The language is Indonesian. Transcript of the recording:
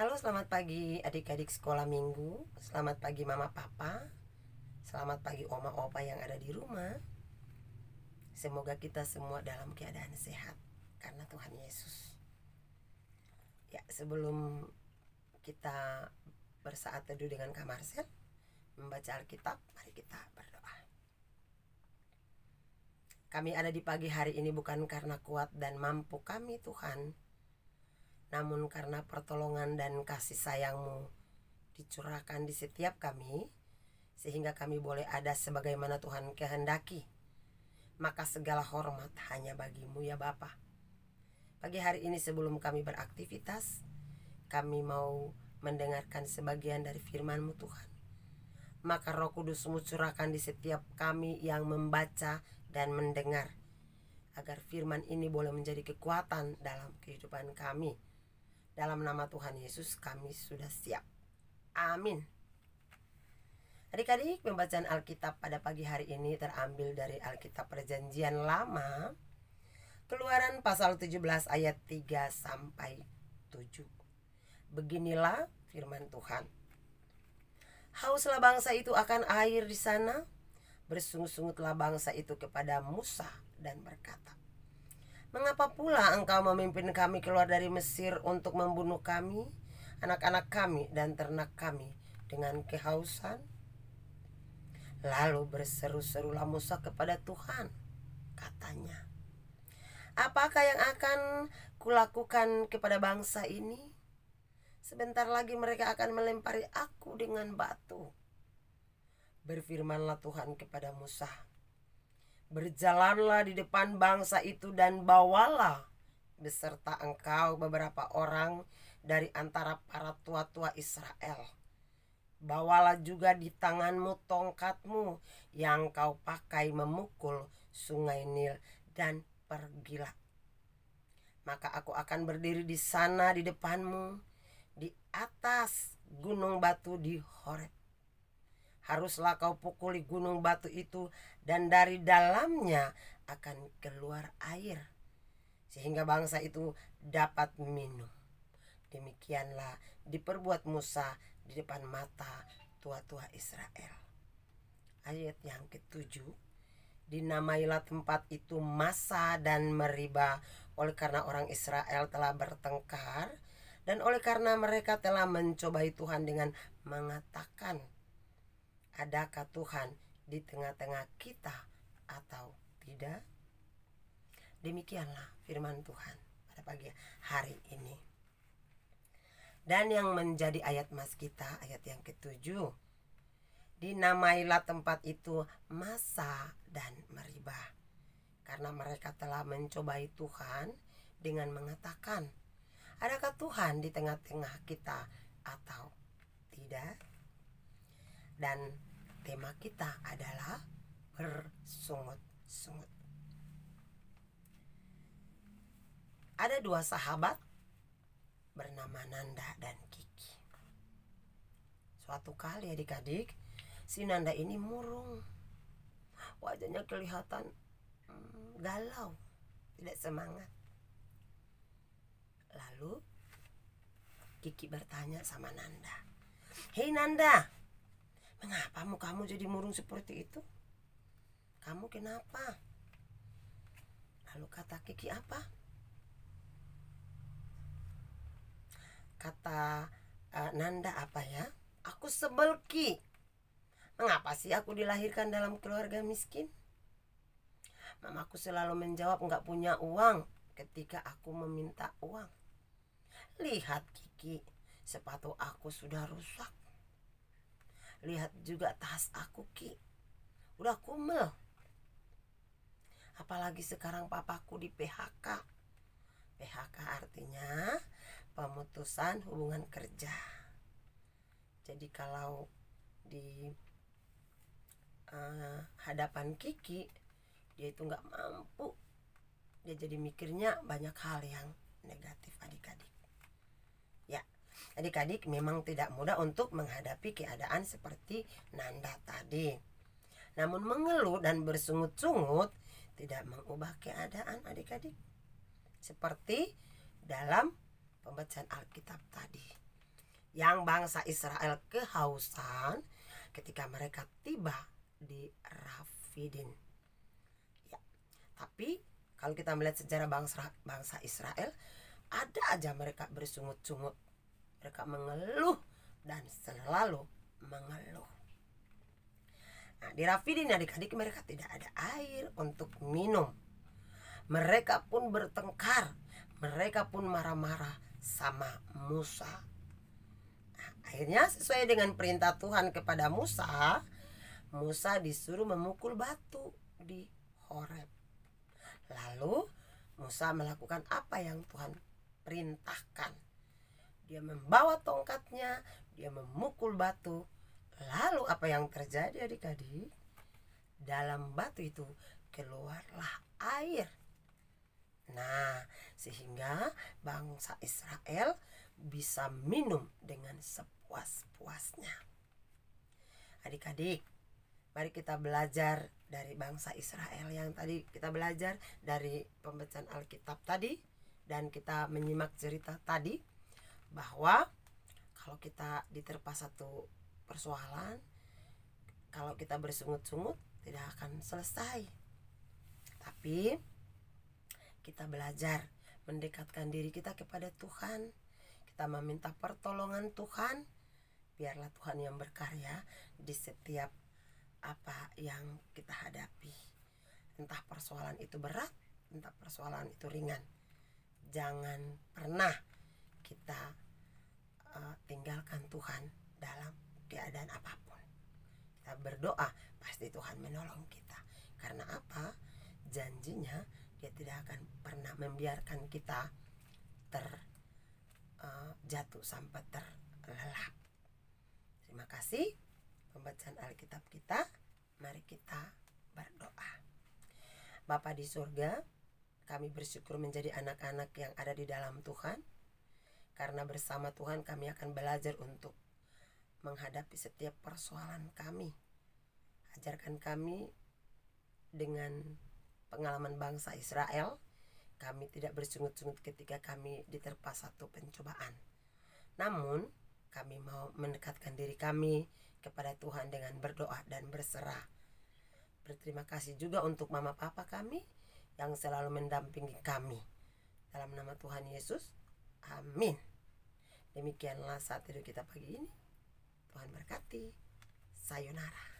Halo, selamat pagi adik-adik sekolah minggu. Selamat pagi mama papa. Selamat pagi oma opa yang ada di rumah. Semoga kita semua dalam keadaan sehat karena Tuhan Yesus. Ya, sebelum kita bersaat teduh dengan Kak Marcel membaca Alkitab, mari kita berdoa. Kami ada di pagi hari ini bukan karena kuat dan mampu kami Tuhan, namun karena pertolongan dan kasih sayang-Mu dicurahkan di setiap kami, sehingga kami boleh ada sebagaimana Tuhan kehendaki. Maka segala hormat hanya bagi-Mu ya Bapa. Pagi hari ini sebelum kami beraktivitas, kami mau mendengarkan sebagian dari firman-Mu Tuhan. Maka Roh Kudus-Mu curahkan di setiap kami yang membaca dan mendengar, agar firman ini boleh menjadi kekuatan dalam kehidupan kami. Dalam nama Tuhan Yesus kami sudah siap. Amin. Adik-adik, pembacaan Alkitab pada pagi hari ini terambil dari Alkitab Perjanjian Lama, Keluaran pasal 17 ayat 3 sampai 7. Beginilah firman Tuhan. Hauslah bangsa itu akan air di sana, bersungut-sungutlah bangsa itu kepada Musa dan berkata, "Mengapa pula engkau memimpin kami keluar dari Mesir untuk membunuh kami, anak-anak kami dan ternak kami dengan kehausan?" Lalu berseru-serulah Musa kepada Tuhan, katanya, "Apakah yang akan kulakukan kepada bangsa ini? Sebentar lagi mereka akan melempari aku dengan batu." Berfirmanlah Tuhan kepada Musa, "Berjalanlah di depan bangsa itu dan bawalah beserta engkau beberapa orang dari antara para tua-tua Israel. Bawalah juga di tanganmu tongkatmu yang kau pakai memukul sungai Nil dan pergilah. Maka aku akan berdiri di sana di depanmu di atas gunung batu di Horeb. Haruslah kau pukuli gunung batu itu dan dari dalamnya akan keluar air, sehingga bangsa itu dapat minum." Demikianlah diperbuat Musa di depan mata tua-tua Israel. Ayat yang ketujuh, dinamailah tempat itu Massa dan Meriba oleh karena orang Israel telah bertengkar dan oleh karena mereka telah mencobai Tuhan dengan mengatakan, "Adakah Tuhan di tengah-tengah kita atau tidak?" Demikianlah firman Tuhan pada pagi hari ini. Dan yang menjadi ayat mas kita, ayat yang ketujuh, dinamailah tempat itu Massa dan Meriba karena mereka telah mencobai Tuhan dengan mengatakan, "Adakah Tuhan di tengah-tengah kita atau tidak?" Dan tema kita adalah bersungut-sungut. Ada dua sahabat bernama Nanda dan Kiki. Suatu kali adik-adik, si Nanda ini murung. Wajahnya kelihatan galau, tidak semangat. Lalu Kiki bertanya sama Nanda, "Hei Nanda, mengapa mukamu jadi murung seperti itu? Kamu kenapa?" Lalu kata Kiki apa? Kata Nanda apa ya? "Aku sebel Ki. Mengapa sih aku dilahirkan dalam keluarga miskin? Mamaku selalu menjawab nggak punya uang ketika aku meminta uang. Lihat Kiki, sepatu aku sudah rusak. Lihat juga tas aku Ki, udah kumel. Apalagi sekarang papaku di PHK. PHK artinya pemutusan hubungan kerja. Jadi kalau di hadapan Kiki, dia itu nggak mampu. Dia jadi mikirnya banyak hal yang negatif adik-adik. Ya, adik-adik memang tidak mudah untuk menghadapi keadaan seperti Nanda tadi. Namun mengeluh dan bersungut-sungut tidak mengubah keadaan adik-adik. Seperti dalam pembacaan Alkitab tadi, yang bangsa Israel kehausan ketika mereka tiba di Rafidim. Ya, tapi kalau kita melihat sejarah bangsa Israel, ada aja mereka bersungut-sungut, mereka mengeluh dan selalu mengeluh. Nah, di Rafidim adik-adik mereka tidak ada air untuk minum. Mereka pun bertengkar, mereka pun marah-marah sama Musa. Nah, akhirnya sesuai dengan perintah Tuhan kepada Musa, Musa disuruh memukul batu di Horeb. Lalu Musa melakukan apa yang Tuhan perintahkan. Dia membawa tongkatnya, dia memukul batu. Lalu apa yang terjadi adik-adik? Dalam batu itu keluarlah air. Nah, sehingga bangsa Israel bisa minum dengan sepuas-puasnya. Adik-adik, mari kita belajar dari bangsa Israel yang tadi kita belajar dari pembacaan Alkitab tadi, dan kita menyimak cerita tadi bahwa kalau kita diterpa satu persoalan, kalau kita bersungut-sungut tidak akan selesai. Tapi kita belajar mendekatkan diri kita kepada Tuhan. Kita meminta pertolongan Tuhan. Biarlah Tuhan yang berkarya di setiap apa yang kita hadapi. Entah persoalan itu berat, entah persoalan itu ringan. Jangan pernah kita tinggalkan Tuhan dalam keadaan apapun. Kita berdoa, pasti Tuhan menolong kita. Karena apa? Janjinya Dia tidak akan pernah membiarkan kita terjatuh sampai terlelap. Terima kasih pembacaan Alkitab kita. Mari kita berdoa. Bapa di surga, kami bersyukur menjadi anak-anak yang ada di dalam Tuhan. Karena bersama Tuhan kami akan belajar untuk menghadapi setiap persoalan kami. Ajarkan kami dengan pengalaman bangsa Israel, kami tidak bersungut-sungut ketika kami diterpa satu pencobaan. Namun, kami mau mendekatkan diri kami kepada Tuhan dengan berdoa dan berserah. Berterima kasih juga untuk mama papa kami yang selalu mendampingi kami. Dalam nama Tuhan Yesus, amin. Demikianlah saat tidur kita pagi ini. Tuhan berkati. Sayonara.